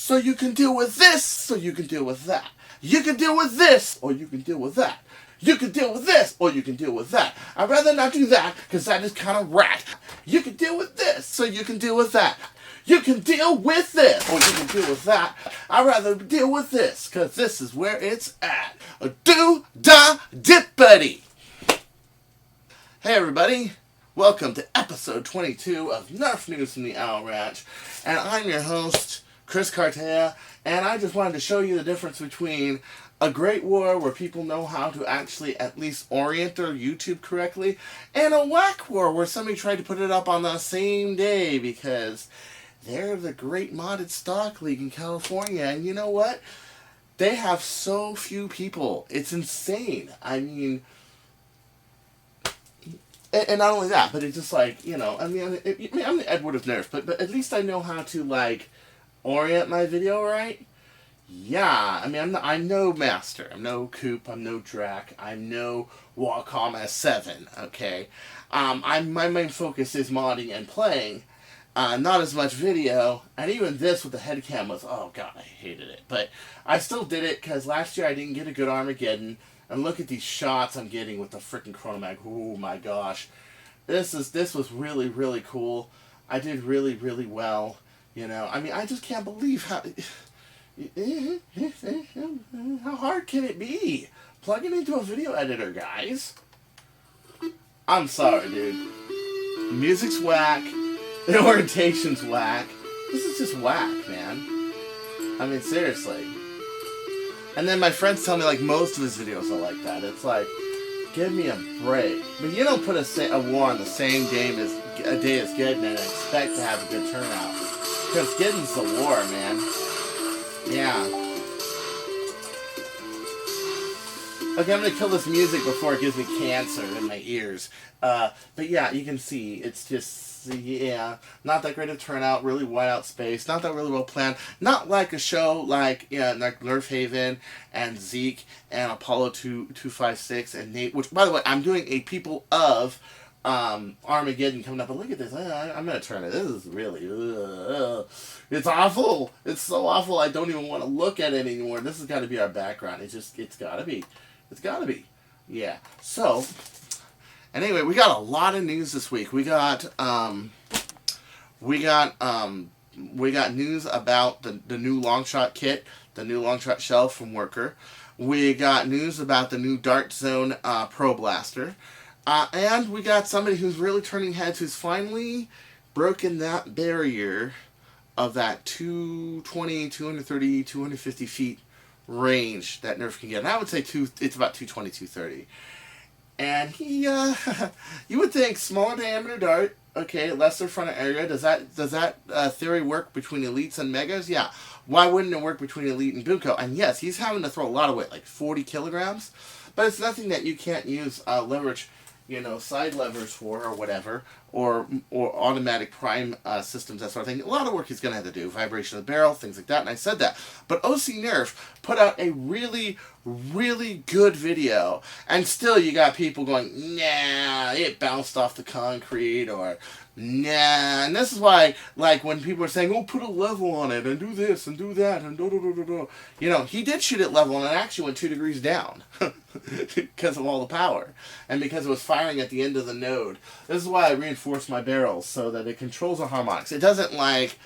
so you can deal with this, so you can deal with that. You can deal with this, or you can deal with that. You can deal with this, or you can deal with that. I'd rather not do that, because that is kind of rat. You can deal with this, so you can deal with that. You can deal with this, or you can deal with that. I'd rather deal with this, because this is where it's at. Do-da-dippity. Hey everybody, welcome to episode 22 of Nerf News from the Owl Ranch. And I'm your host, Chris Cartaya, and I just wanted to show you the difference between a great war where people know how to actually at least orient their YouTube correctly, and a whack war where somebody tried to put it up on the same day because they're the great modded stock league in California, and you know what? They have so few people. It's insane. I mean, and not only that, but it's just like, you know, I'm the Edward of Nerf, but at least I know how to, like, orient my video right. Yeah, I mean, I'm no master. I'm no Coop. I'm no Drac. I'm no Wacom S7, okay? My main focus is modding and playing, not as much video, and even this with the head cam was, oh god, I hated it. But I still did it, because last year I didn't get a good Armageddon, and look at these shots I'm getting with the freaking Chronomag. Oh my gosh. This was really, really cool. I did really, really well, you know. I mean, I just can't believe how hard can it be? Plug it into a video editor, guys. I'm sorry, dude. The music's whack. The orientation's whack. This is just whack, man. I mean, seriously. And then my friends tell me, like, most of his videos are like that. It's like, give me a break. But you don't put a war on the same day as Geddon and expect to have a good turnout. Because Geddon's the war, man. Yeah. Okay, I'm going to kill this music before it gives me cancer in my ears. But yeah, you can see, it's just, yeah, not that great a turnout, really wide out space, not that really well planned, not like a show like, yeah, like Nerf Haven and Zeke and Apollo 256 and Nate, which, by the way, I'm doing a People of Armageddon coming up, but look at this, I'm going to turn it, this is really, it's awful, it's so awful, I don't even want to look at it anymore. This has got to be our background, it's got to be, yeah, so, and anyway, we got a lot of news this week. We got news about the new Longshot kit, the new Longshot shell from Worker. We got news about the new Dart Zone Pro Blaster. And we got somebody who's really turning heads, who's finally broken that barrier of that 220, 230, 250 feet range that Nerf can get. And I would say it's about 220, 230. And he, you would think smaller diameter dart, okay, lesser frontal area. Does that theory work between elites and megas? Yeah. Why wouldn't it work between elite and Boomendo? And yes, he's having to throw a lot of weight, like 40 kilograms. But it's nothing that you can't use leverage, you know, side levers for or whatever, or automatic prime systems, that sort of thing. A lot of work he's going to have to do, vibration of the barrel, things like that, and I said that. But OC Nerf put out a really, really good video, and still you got people going, nah, it bounced off the concrete, or nah, and this is why, like, when people are saying, oh, put a level on it, and do this, and do that, and do. You know, he did shoot it level, and it actually went 2 degrees down, because of all the power, and because it was firing at the end of the node. This is why I reinforced my barrels, so that it controls the harmonics. It doesn't, like,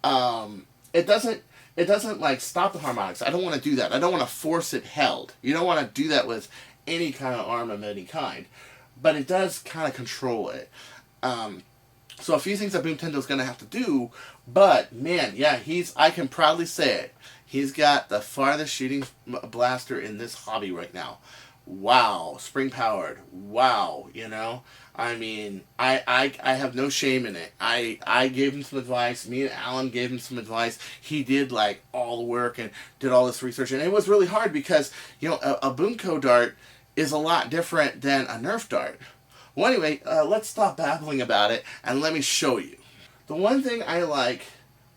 it doesn't, like, stop the harmonics. I don't want to do that. I don't want to force it held. You don't want to do that with any kind of arm of any kind. But it does kind of control it. So a few things that Boomendo's going to have to do, but, man, yeah, I can proudly say it, he's got the farthest shooting blaster in this hobby right now. Wow, spring-powered, wow, you know, I mean, I have no shame in it. I gave him some advice, me and Alan gave him some advice, he did, like, all the work and did all this research, and it was really hard because, you know, a Boomendo dart is a lot different than a Nerf dart. Well, anyway, let's stop babbling about it, and let me show you. The one thing I like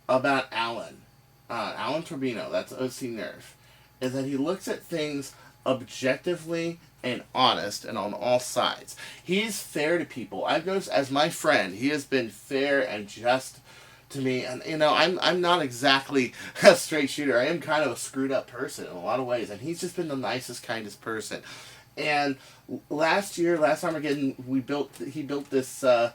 about Alan Turbino, that's OC Nerf, is that he looks at things objectively and honest and on all sides. He's fair to people. I've noticed, as my friend, he has been fair and just to me, and you know, I'm not exactly a straight shooter. I am kind of a screwed up person in a lot of ways, and he's just been the nicest, kindest person. And last Armageddon, he built this this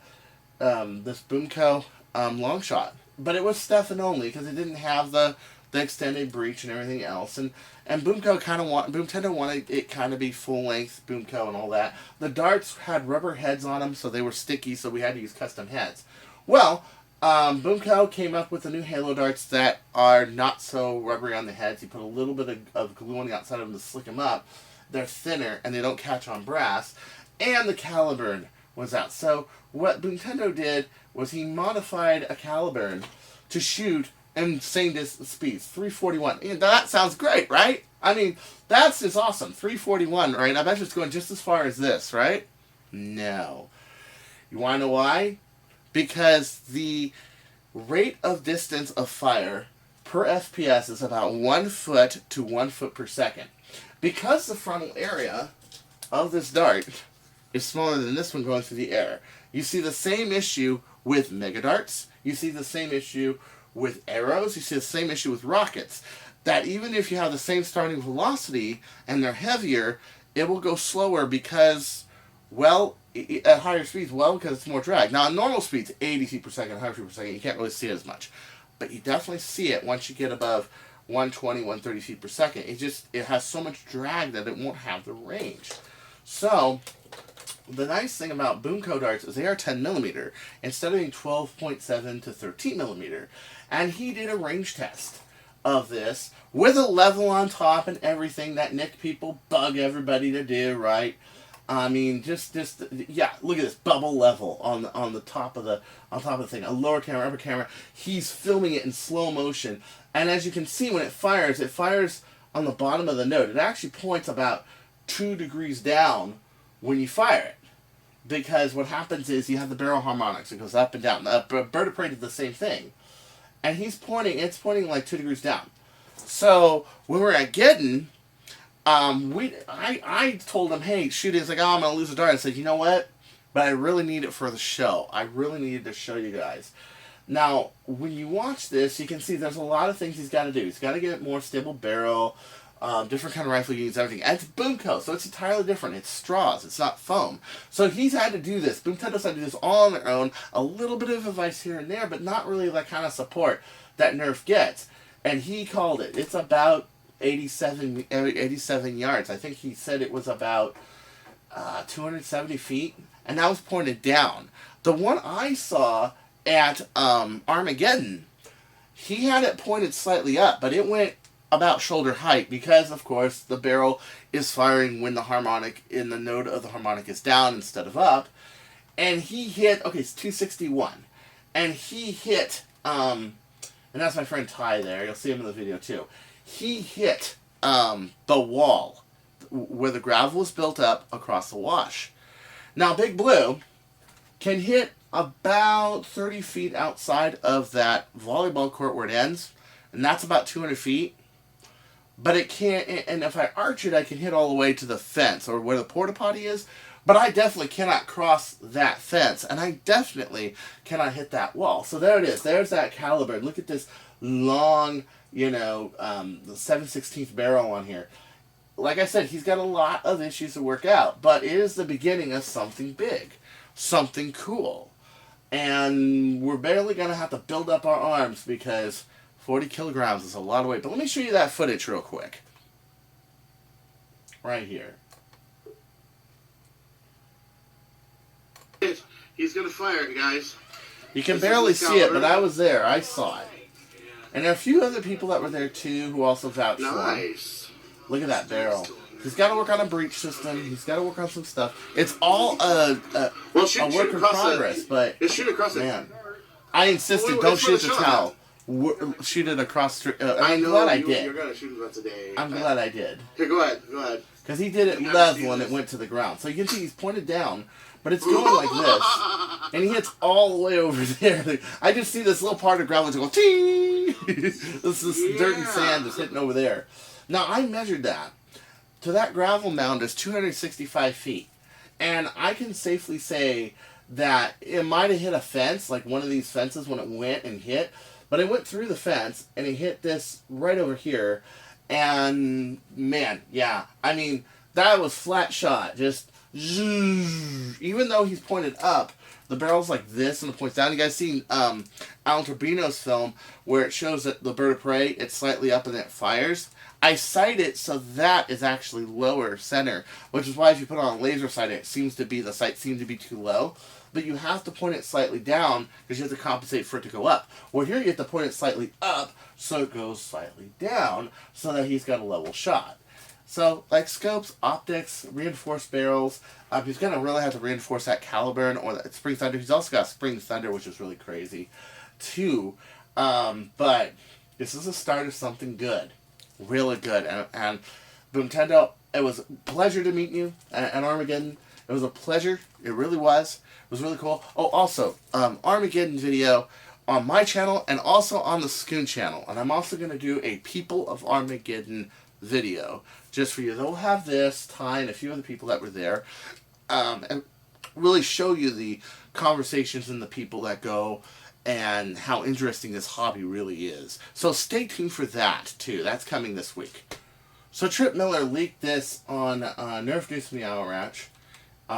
Boomco Longshot, but it was Stefan only because it didn't have the extended breech and everything else. And Boomtendo wanted it kind of be full length Boomco and all that. The darts had rubber heads on them, so they were sticky, so we had to use custom heads. Well, Boomco came up with the new Halo darts that are not so rubbery on the heads. You put a little bit of glue on the outside of them to slick them up. They're thinner and they don't catch on brass. And the caliburn was out. So what Boomtendo did was he modified a caliburn to shoot insane distance speeds, 341. And that sounds great, right? I mean, that's just awesome. 341, right? I bet it's going just as far as this, right? No. You want to know why? Because the rate of distance of fire per FPS is about 1 foot to 1 foot per second. Because the frontal area of this dart is smaller than this one going through the air, you see the same issue with mega darts. You see the same issue with arrows. You see the same issue with rockets. That even if you have the same starting velocity and they're heavier, it will go slower because, well, at higher speeds, well, because it's more drag. Now, at normal speeds, 80 feet per second, 100 feet per second, you can't really see it as much. But you definitely see it once you get above 120, 130 feet per second. It has so much drag that it won't have the range. So, the nice thing about Boomco darts is they are 10 millimeter instead of being 12.7 to 13 millimeter. And he did a range test of this with a level on top and everything that Nick people bug everybody to do, right? I mean, yeah. Look at this bubble level on the top of the thing. A lower camera, upper camera. He's filming it in slow motion, and as you can see, when it fires on the bottom of the note. It actually points about 2 degrees down when you fire it, because what happens is you have the barrel harmonics. It goes up and down. Bird of Prey did the same thing, and it's pointing like 2 degrees down. So when we're at Geddon, I told him, hey, shoot it. He's like, oh, I'm going to lose a dart. I said, you know what? But I really need it for the show. I really needed to show you guys. Now, when you watch this, you can see there's a lot of things he's got to do. He's got to get a more stable barrel, different kind of rifle units, everything. And it's Boomco, so it's entirely different. It's straws. It's not foam. So he's had to do this. Boomtendo's had to do this all on their own. A little bit of advice here and there, but not really that kind of support that Nerf gets. And he called it. It's about 87 yards. I think he said it was about 270 feet, and that was pointed down. The one I saw at Armageddon, he had it pointed slightly up, but it went about shoulder height because, of course, the barrel is firing when the harmonic in the note of the harmonic is down instead of up. And he hit, okay, it's 261, and he hit, and that's my friend Ty there. You'll see him in the video too. He hit the wall where the gravel was built up across the wash. Now, Big Blue can hit about 30 feet outside of that volleyball court where it ends, and that's about 200 feet. But it can't, and if I arch it, I can hit all the way to the fence or where the porta potty is, but I definitely cannot cross that fence, and I definitely cannot hit that wall. So there it is. There's that caliber. Look at this long, the 7/16 barrel on here. Like I said, he's got a lot of issues to work out, but it is the beginning of something big, something cool. And we're barely going to have to build up our arms because 40 kilograms is a lot of weight. But let me show you that footage real quick. Right here. He's going to fire it, guys. You can barely see it, but I was there. I saw it. And there are a few other people that were there too who also vouched for him. Look at that barrel. He's got to work on a breech system. He's got to work on some stuff. It's all a work in progress, but man, I insisted, don't shoot the towel. Shoot it across. I'm glad I did. You're gonna shoot it today. I'm glad I did. Here, go ahead. Because he did it level and it went to the ground. So you can see he's pointed down, but it's going like this, and he hits all the way over there. I just see this little part of gravel just go ting. This is dirt and sand just hitting over there. Now I measured that. To that gravel mound is 265 feet. And I can safely say that it might have hit a fence, like one of these fences when it went and hit, but it went through the fence and it hit this right over here, and man, yeah, I mean, that was flat shot, just even though he's pointed up, the barrel's like this and it points down. You guys seen Alan Turbino's film where it shows that the bird of prey, it's slightly up and then it fires? I sight it so that is actually lower center, which is why if you put it on a laser sight, it seems to be, the sight seems to be too low. But you have to point it slightly down because you have to compensate for it to go up. Well, here you have to point it slightly up so it goes slightly down so that he's got a level shot. So, like scopes, optics, reinforced barrels, he's going to really have to reinforce that caliber or that spring thunder. He's also got spring thunder, which is really crazy, too. But this is a start of something good. Really good. And Boomendo, it was a pleasure to meet you at Armageddon. It was a pleasure. It really was. It was really cool. Oh, also, Armageddon video on my channel and also on the Scoon channel. And I'm also going to do a People of Armageddon video just for you. They'll have this, Ty, and a few other people that were there, and really show you the conversations and the people that go and how interesting this hobby really is. So stay tuned for that, too. That's coming this week. So Trip Miller leaked this on Nerf News Meow Ranch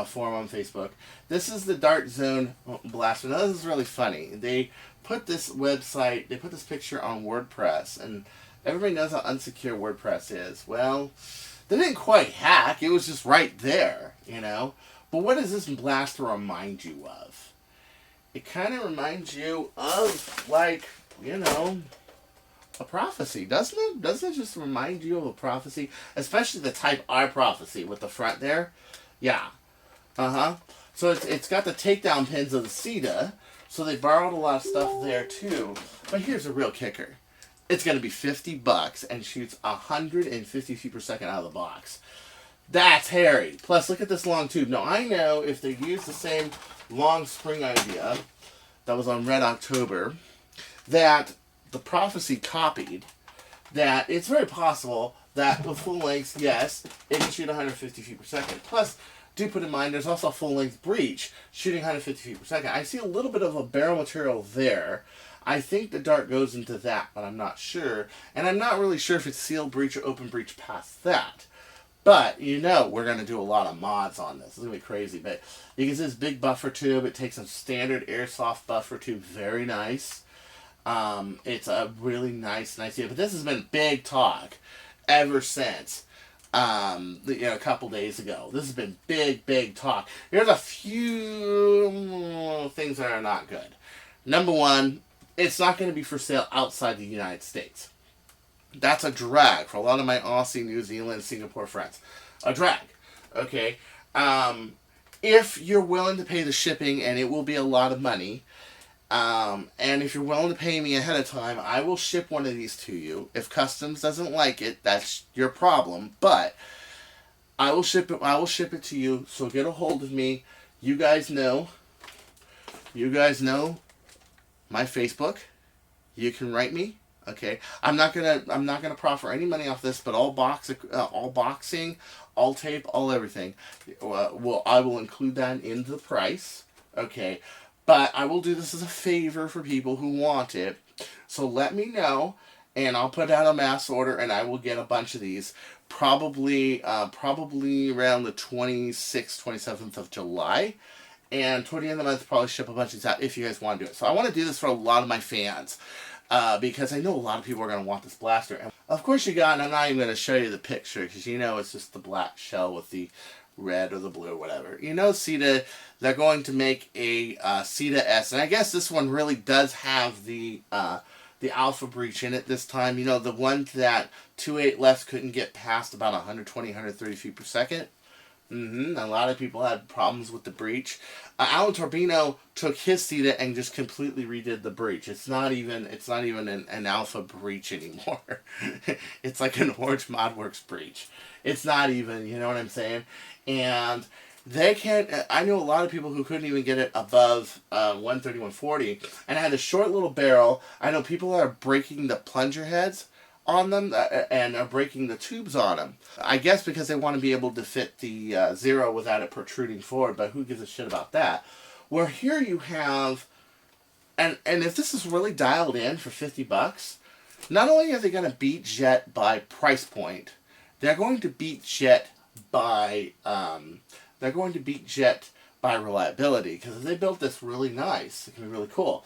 forum on Facebook. This is the Dart Zone Blaster. Now, this is really funny. They put this website, they put this picture on WordPress, and everybody knows how unsecure WordPress is. Well, they didn't quite hack. It was just right there, you know. But what does this blaster remind you of? It kind of reminds you of, like, you know, a prophecy, doesn't it? Doesn't it just remind you of a prophecy? Especially the Type R prophecy with the front there. Yeah. So it's got the takedown pins of the CETA, so they borrowed a lot of stuff there, too. But here's a real kicker. It's going to be $50 and shoots 150 feet per second out of the box. That's hairy. Plus, look at this long tube. Now, I know if they use the same long spring idea that was on Red October, that the prophecy copied, that it's very possible that with full length, yes, it can shoot 150 feet per second. Plus, do put in mind, there's also a full-length breech shooting 150 feet per second. I see a little bit of a barrel material there. I think the dart goes into that, but I'm not sure. And I'm not really sure if it's sealed breech or open breech past that. But, you know, we're going to do a lot of mods on this. It's going to be crazy. But you can see this big buffer tube. It takes a standard airsoft buffer tube. Very nice. It's a really nice unit. But this has been big talk ever since, a couple days ago. This has been big talk. Here's a few things that are not good. Number one, it's not going to be for sale outside the United States. That's a drag for a lot of my Aussie, New Zealand, Singapore friends. A drag. Okay? If you're willing to pay the shipping, and it will be a lot of money, and if you're willing to pay me ahead of time, I will ship one of these to you. If Customs doesn't like it, that's your problem. But I will ship it. I will ship it to you. So get a hold of me. You guys know my Facebook. You can write me. Okay, I'm not gonna proffer any money off this, but all boxing, all tape, all everything. I will include that in the price. Okay, but I will do this as a favor for people who want it. So let me know, and I'll put out a mass order, and I will get a bunch of these. Probably around the 26th, 27th of July. And toward the end of the month, probably ship a bunch of these out if you guys want to do it. So I want to do this for a lot of my fans. Because I know a lot of people are going to want this blaster. And of course you got, and I'm not even going to show you the picture, because you know it's just the black shell with the red or the blue or whatever. You know CETA, they're going to make a CETA S. And I guess this one really does have the alpha breach in it this time. You know, the one that 2.8 lefts couldn't get past about 120, 130 feet per second. A lot of people had problems with the breach. Alan Turbino took his CETA and just completely redid the breach. It's not even an alpha breach anymore. It's like an Orange Modworks breach. It's not even, you know what I'm saying? And they can't. I know a lot of people who couldn't even get it above 130, 140, and it had a short little barrel. I know people are breaking the plunger heads on them and are breaking the tubes on them. I guess because they want to be able to fit the zero without it protruding forward, but who gives a shit about that? Where here you have, and if this is really dialed in for $50, not only are they going to beat Jet by price point, they're going to beat Jet by reliability, because if they built this really nice, it can be really cool.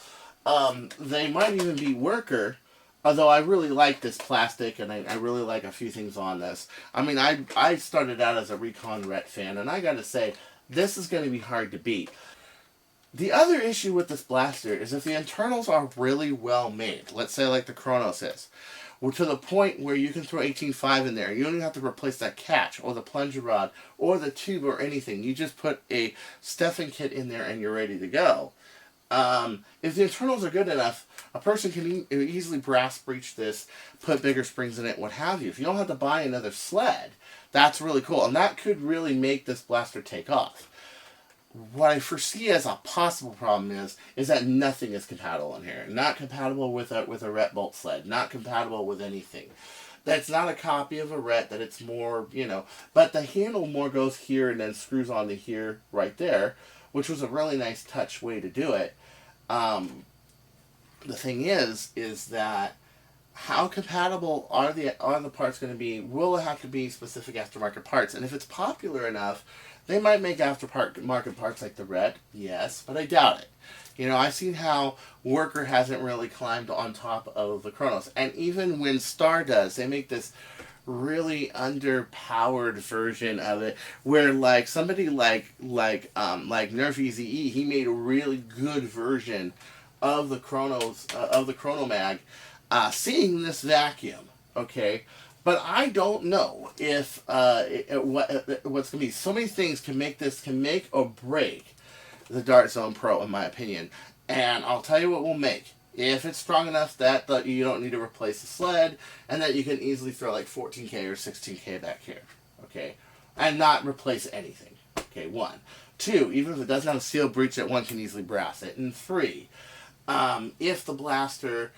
They might even beat Worker, although I really like this plastic, and I really like a few things on this. I mean, I started out as a Recon Ret fan, and I gotta say, this is going to be hard to beat. The other issue with this blaster is if the internals are really well made, let's say like the Kronos is, or to the point where you can throw 18.5 in there, you don't even have to replace that catch, or the plunger rod, or the tube, or anything. You just put a stuffing kit in there and you're ready to go. If the internals are good enough, a person can easily brass breech this, put bigger springs in it, what have you. If you don't have to buy another sled, that's really cool. And that could really make this blaster take off. What I foresee as a possible problem is that nothing is compatible in here. Not compatible with a Ret bolt sled. Not compatible with anything. That's not a copy of a Ret, that it's more, but the handle more goes here and then screws onto here, right there, which was a really nice touch way to do it. The thing is that how compatible are the parts going to be? Will it have to be specific aftermarket parts? And if it's popular enough, they might make aftermarket parts like the Ret, yes, but I doubt it. I've seen how Worker hasn't really climbed on top of the Kronos. And even when Star does, they make this really underpowered version of it, where like somebody like Nerf Easy-E, he made a really good version of the Kronos, of the Chronomag, seeing this vacuum, okay? But I don't know if what's going to be. So many things can make or break the Dart Zone Pro, in my opinion. And I'll tell you what will make. If it's strong enough that you don't need to replace the sled, and that you can easily throw like 14K or 16K back here, okay? And not replace anything, okay, 1. 2, even if it doesn't have a seal breech, that one can easily brass it. And 3, if the blaster...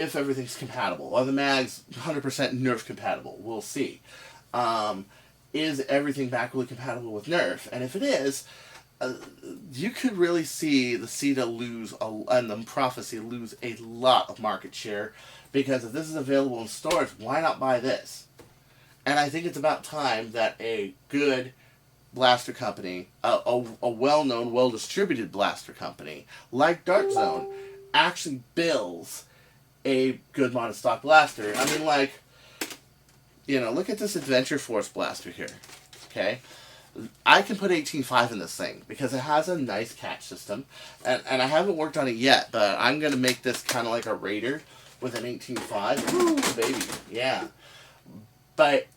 if everything's compatible, or the mag's 100% Nerf compatible, we'll see. Is everything backwardly compatible with Nerf? And if it is, you could really see the CETA lose, and the Prophecy lose a lot of market share, because if this is available in stores, why not buy this? And I think it's about time that a good blaster company, a well-known, well-distributed blaster company, like Dart Zone, actually builds a good modest stock blaster. I mean, like, look at this Adventure Force blaster here, okay? I can put 18.5 in this thing because it has a nice catch system, and I haven't worked on it yet, but I'm going to make this kind of like a Raider with an 18.5. Woo, baby, yeah. But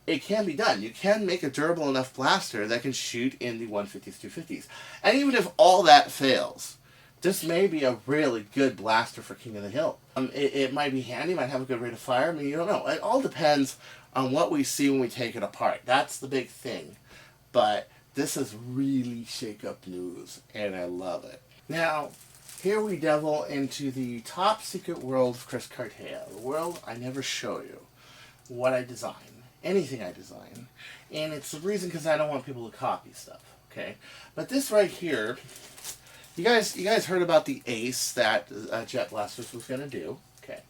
it can be done. You can make a durable enough blaster that can shoot in the 150s, 250s. And even if all that fails, this may be a really good blaster for King of the Hill. It might be handy, might have a good rate of fire. I mean, you don't know. It all depends on what we see when we take it apart. That's the big thing. But this is really shake-up news, and I love it. Now, here we delve into the top secret world of Chris Cartaya. The world I never show you. What I design. Anything I design. And it's the reason because I don't want people to copy stuff. Okay? But this right here... You guys heard about the Ace that Jet Blasters was going to do, okay?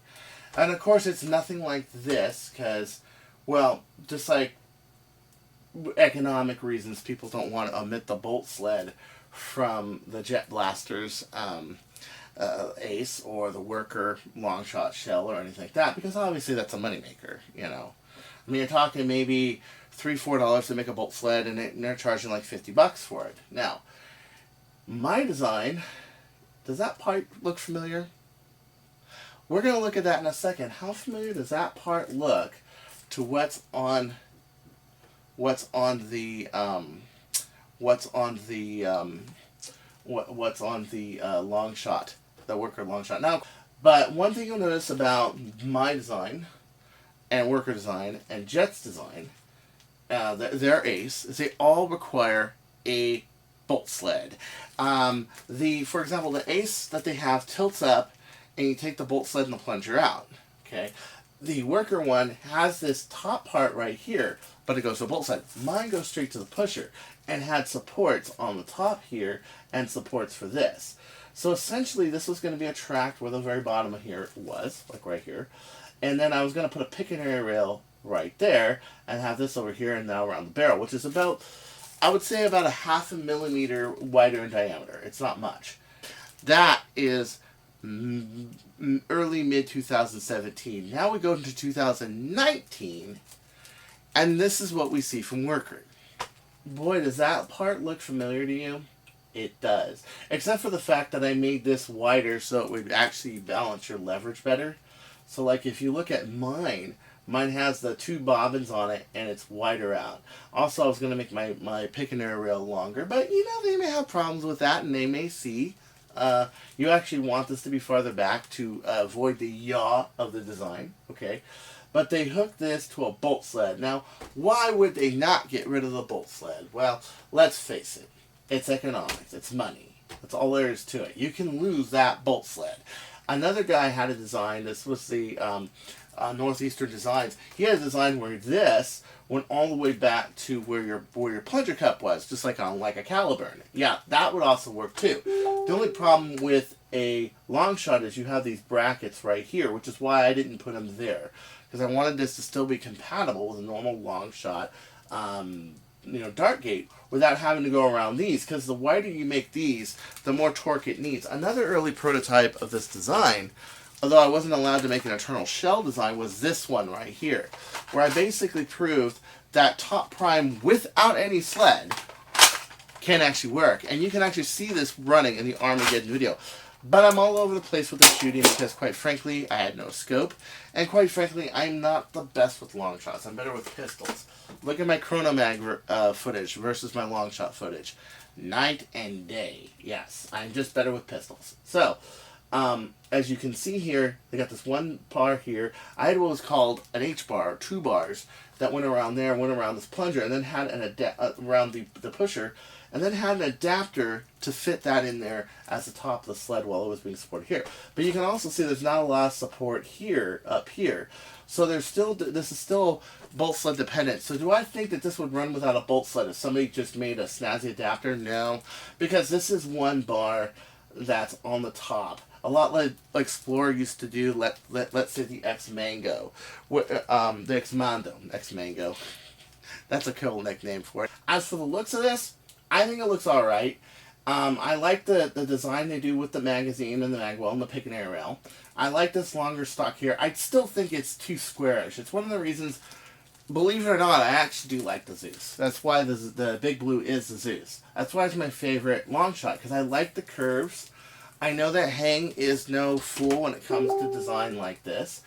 And of course it's nothing like this, because, well, just like economic reasons, people don't want to omit the bolt sled from the Jet Blasters Ace, or the Worker Longshot shell, or anything like that, because obviously that's a moneymaker, I mean, you're talking maybe $3-4 to make a bolt sled, and they're charging like $50 for it. Now, my design, does that part look familiar? We're going to look at that in a second. How familiar does that part look to what's on the Longshot, the Worker Longshot? Now, but one thing you'll notice about my design and Worker design and Jet's design, their Ace, is they all require a bolt sled. For example, the Ace that they have tilts up, and you take the bolt sled and the plunger out. Okay, The worker one has this top part right here, but it goes to both sides. Mine goes straight to the pusher and had supports on the top here and supports for this. So essentially this was going to be a track where the very bottom of here was, like right here. And then I was going to put a piccaninny rail right there and have this over here and now around the barrel, which is about, I would say about a 0.5 millimeter wider in diameter. It's not much. That is early mid 2017. Now we go into 2019, and this is what we see from Worker. Boy, does that part look familiar to you? It does. Except for the fact that I made this wider so it would actually balance your leverage better. So like if you look at mine has the 2 bobbins on it and it's wider out. Also, I was going to make my piccaninny rail longer, but you know, they may have problems with that and they may see you actually want this to be farther back to avoid the yaw of the design, okay? But they hooked this to a bolt sled. Now, why would they not get rid of the bolt sled? Well, let's face it. It's economics. It's money. That's all there is to it. You can lose that bolt sled. Another guy had a design. This was the Northeastern Designs. He had a design where this went all the way back to where your plunger cup was, just like on like a Caliburn. Yeah, that would also work too. The only problem with a Longshot is you have these brackets right here, which is why I didn't put them there, because I wanted this to still be compatible with a normal Longshot, dart gate, without having to go around these. Because the wider you make these, the more torque it needs. Another early prototype of this design, although I wasn't allowed to make an internal shell design, was this one right here, where I basically proved that top prime without any sled can actually work. And you can actually see this running in the Armageddon video. But I'm all over the place with the shooting because, quite frankly, I had no scope. And quite frankly, I'm not the best with long shots. I'm better with pistols. Look at my Chronomag footage versus my long shot footage. Night and day. Yes, I'm just better with pistols. So, as you can see here, they got this one bar here. I had what was called an H-bar, 2 bars, that went around there, went around this plunger, and then had around the pusher, and then had an adapter to fit that in there as the top of the sled while it was being supported here. But you can also see there's not a lot of support here, up here. So there's still, this is still bolt sled dependent. So do I think that this would run without a bolt sled if somebody just made a snazzy adapter? No, because this is one bar that's on the top. A lot like Explorer used to do, let's say the X-Mango. The X-Mango. That's a cool nickname for it. As for the looks of this, I think it looks alright. I like the design they do with the magazine and the magwell and the piccaninny rail. I like this longer stock here. I still think it's too squarish. It's one of the reasons, believe it or not, I actually do like the Zeus. That's why the Big Blue is the Zeus. That's why it's my favorite Longshot, because I like the curves. I know that Hang is no fool when it comes to design like this.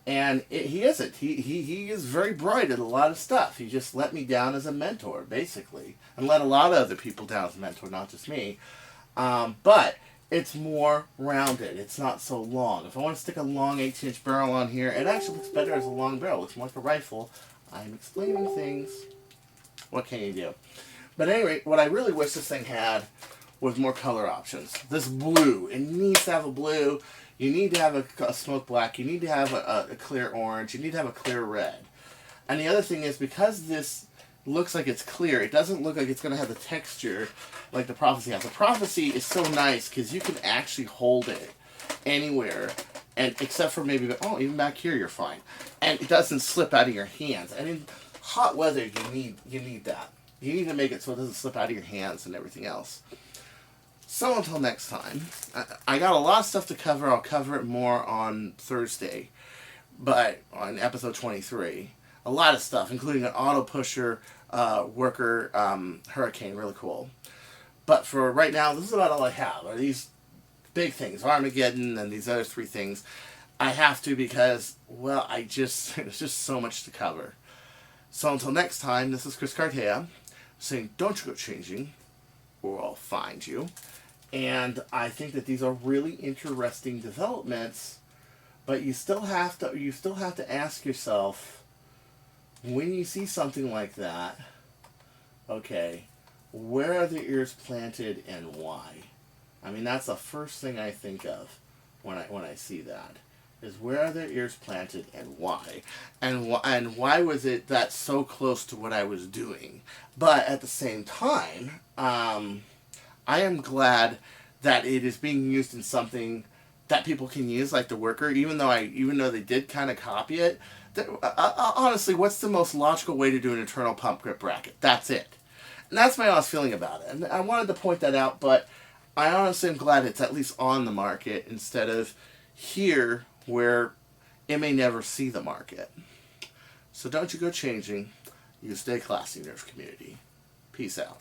And he isn't. He is very bright at a lot of stuff. He just let me down as a mentor, basically. And let a lot of other people down as a mentor, not just me. But it's more rounded. It's not so long. If I want to stick a long 18-inch barrel on here, it actually looks better as a long barrel. It looks more like a rifle. I'm explaining things. What can you do? But anyway, what I really wish this thing had was more color options. This blue. It needs to have a blue. You need to have a smoke black. You need to have a clear orange. You need to have a clear red. And the other thing is, because this looks like it's clear, it doesn't look like it's going to have the texture like the Prophecy has. The Prophecy is so nice because you can actually hold it anywhere, and except for maybe, even back here you're fine. And it doesn't slip out of your hands. And in hot weather, you need that. You need to make it so it doesn't slip out of your hands and everything else. So until next time, I got a lot of stuff to cover. I'll cover it more on Thursday, but on episode 23. A lot of stuff, including an auto pusher, worker, hurricane, really cool. But for right now, this is about all I have. Are these big things, Armageddon and these other 3 things. I have to because, well, there's just so much to cover. So until next time, this is Chris Cartaya saying, don't you go changing, or I'll find you. And I think that these are really interesting developments, but you still have to ask yourself, when you see something like that, okay, where are the ears planted and why? I mean, that's the first thing I think of when I see that. is where are their ears planted and why? And why was it that so close to what I was doing? But at the same time, I am glad that it is being used in something that people can use, like the worker. Even though they did kind of copy it, honestly, what's the most logical way to do an internal pump grip bracket? That's it. And that's my honest feeling about it. And I wanted to point that out, but I honestly am glad it's at least on the market instead of here where it may never see the market. So don't you go changing. You stay classy, Nerf community. Peace out.